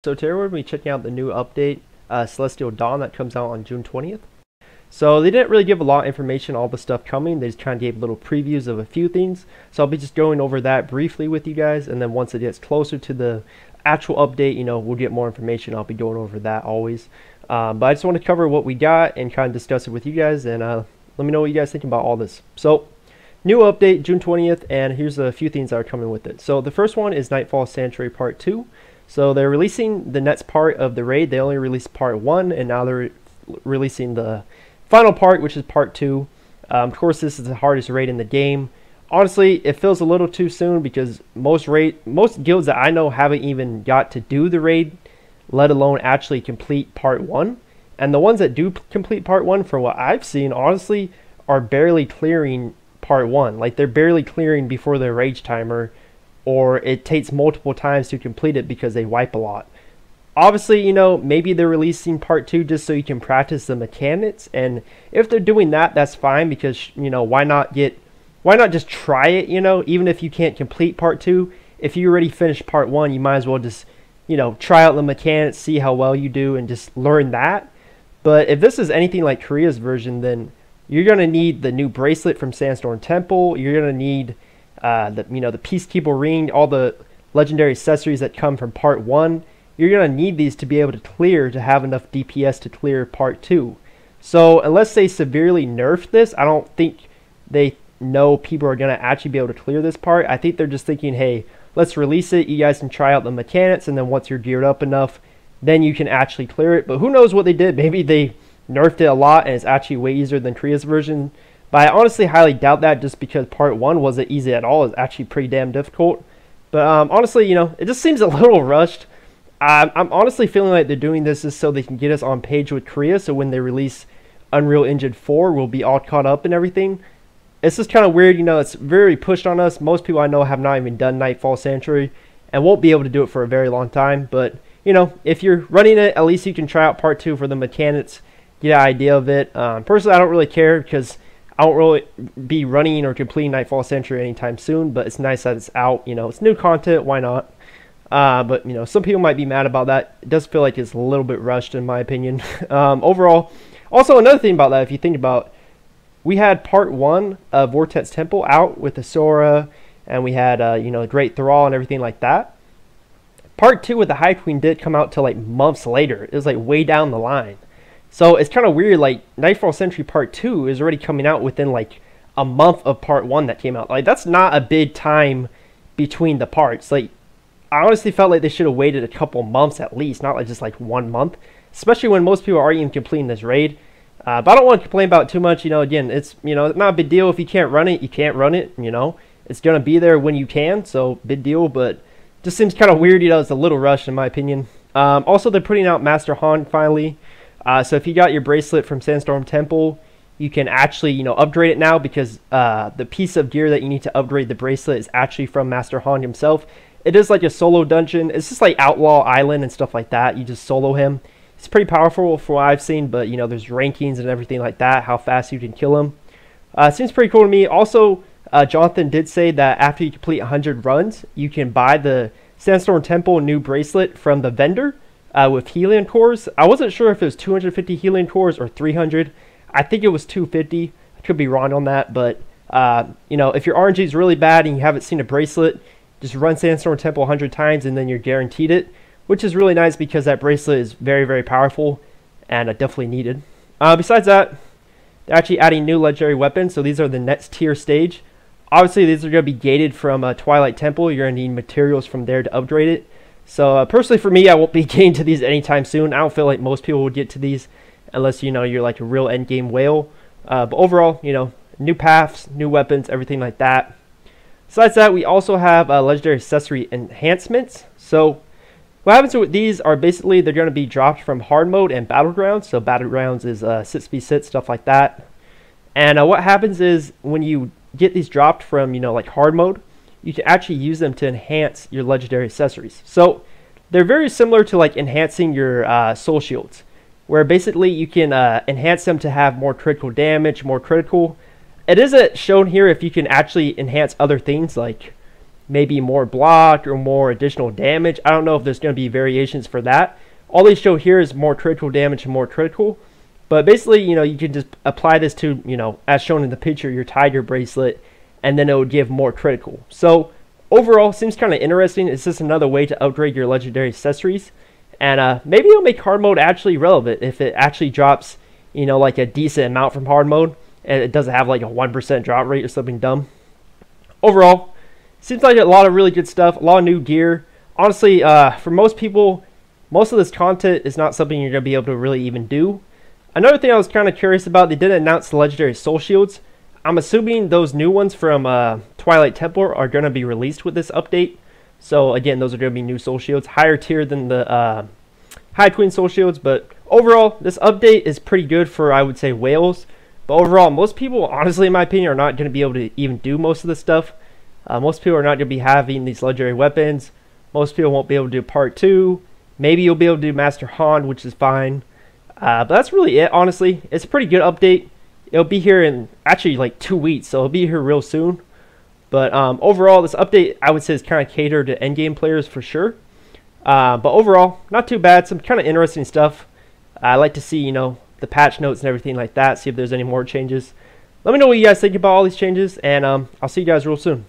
So today we're going to be checking out the new update, Celestial Dawn, that comes out on June 20th. So they didn't really give a lot of information on all the stuff coming. They just kind of gave little previews of a few things. So I'll be just going over that briefly with you guys, and then once it gets closer to the actual update, we'll get more information. I'll be going over that always. But I just want to cover what we got and kind of discuss it with you guys, and let me know what you guys think about all this. So new update, June 20th, and here's a few things that are coming with it. So the first one is Nightfall Sanctuary Part 2. So they're releasing the next part of the raid. They only released part 1, and now they're releasing the final part, which is part 2. Of course, this is the hardest raid in the game. Honestly, it feels a little too soon because most guilds that I know haven't even got to do the raid, let alone actually complete part 1. And the ones that do complete part 1, from what I've seen, honestly, are barely clearing part 1. Like, they're barely clearing before their rage timer, or it takes multiple times to complete it because they wipe a lot. Obviously, maybe they're releasing part 2 just so you can practice the mechanics, and if they're doing that, that's fine, because why not just try it, even if you can't complete part 2. If you already finished part 1, you might as well just try out the mechanics, see how well you do, and just learn that. But if this is anything like Korea's version, then you're going to need the new bracelet from Sandstorm Temple. You're going to need the Peacekeeper ring, all the legendary accessories that come from part 1. You're going to need these to be able to have enough DPS to clear part 2. So unless they severely nerf this, I don't think they know people are going to actually be able to clear this part. I think they're just thinking, hey, let's release it, you guys can try out the mechanics, and then once you're geared up enough, then you can actually clear it. But who knows what they did? Maybe they nerfed it a lot and it's actually way easier than Korea's version. But I honestly highly doubt that, just because part 1 wasn't easy at all. It's actually pretty damn difficult. But honestly, it just seems a little rushed. I'm honestly feeling like they're doing this just so they can get us on page with Korea, so when they release Unreal Engine 4, we'll be all caught up and everything. It's just kind of weird, it's very pushed on us. Most people I know have not even done Nightfall Sanctuary and won't be able to do it for a very long time. But, if you're running it, at least you can try out part 2 for the mechanics, get an idea of it. Personally, I don't really care because I won't really be running or completing Nightfall Sanctuary anytime soon, but it's nice that it's out. It's new content, why not? But, some people might be mad about that. It does feel like it's a little bit rushed, in my opinion. Overall, also another thing about that, if you think about, we had part 1 of Vortex Temple out with the Sora, and we had, Great Thrall and everything like that. Part 2 with the High Queen did come out till like months later. It was like way down the line. So it's kind of weird, like Nightfall Sanctuary Part 2 is already coming out within like a month of Part 1 that came out. Like, that's not a big time between the parts. Like, I honestly felt like they should have waited a couple months at least, not like just like 1 month. Especially when most people are even completing this raid. But I don't want to complain about it too much. Again, it's not a big deal. If you can't run it, you can't run it. It's gonna be there when you can, so big deal. But just seems kind of weird. It's a little rushed in my opinion. Also, they're putting out Master Han finally. So if you got your bracelet from Sandstorm Temple, you can actually upgrade it now, because the piece of gear that you need to upgrade the bracelet is actually from Master Han himself. It is like a solo dungeon. It's just like Outlaw Island and stuff like that. You just solo him. It's pretty powerful for what I've seen, but there's rankings and everything like that, how fast you can kill him. Seems pretty cool to me. Also, Jonathan did say that after you complete 100 runs, you can buy the Sandstorm Temple new bracelet from the vendor with helium cores. I wasn't sure if it was 250 helium cores or 300. I think it was 250. I could be wrong on that, but if your RNG is really bad and you haven't seen a bracelet, just run Sandstorm Temple 100 times and then you're guaranteed it, which is really nice because that bracelet is very, very powerful and definitely needed. Besides that, they're actually adding new legendary weapons, so these are the next tier stage. Obviously, these are going to be gated from Twilight Temple. You're going to need materials from there to upgrade it. So personally for me, I won't be getting to these anytime soon. I don't feel like most people would get to these unless you're like a real endgame whale. But overall, new paths, new weapons, everything like that. Besides that, we also have legendary accessory enhancements. So what happens with these are basically they're going to be dropped from hard mode and battlegrounds. So battlegrounds is 6v6, stuff like that. And what happens is when you get these dropped from like hard mode, you can actually use them to enhance your legendary accessories. So they're very similar to like enhancing your soul shields, where basically you can enhance them to have more critical damage, more critical. It isn't shown here if you can actually enhance other things like maybe more block or more additional damage. I don't know if there's going to be variations for that. All they show here is more critical damage and more critical. But basically, you can just apply this to, as shown in the picture, your tiger bracelet, and then it would give more critical. So overall, seems kind of interesting. It's just another way to upgrade your legendary accessories. And maybe it'll make hard mode actually relevant if it actually drops, like a decent amount from hard mode, and it doesn't have like a 1% drop rate or something dumb. Overall, seems like a lot of really good stuff, a lot of new gear. Honestly, for most people, most of this content is not something you're going to be able to really even do. Another thing I was kind of curious about, they didn't announce the legendary soul shields. I'm assuming those new ones from Twilight Temple are going to be released with this update. So again, those are going to be new soul shields, higher tier than the High Queen soul shields. But overall, this update is pretty good for, I would say, whales. But overall, most people, honestly, in my opinion, are not going to be able to even do most of this stuff. Most people are not going to be having these legendary weapons. Most people won't be able to do part 2. Maybe you'll be able to do Master Han, which is fine. But that's really it, honestly. It's a pretty good update. It'll be here in actually like 2 weeks, so it'll be here real soon. But overall, this update, I would say, is kind of catered to endgame players for sure. But overall, not too bad. Some kind of interesting stuff. I like to see, the patch notes and everything like that, see if there's any more changes. Let me know what you guys think about all these changes, and I'll see you guys real soon.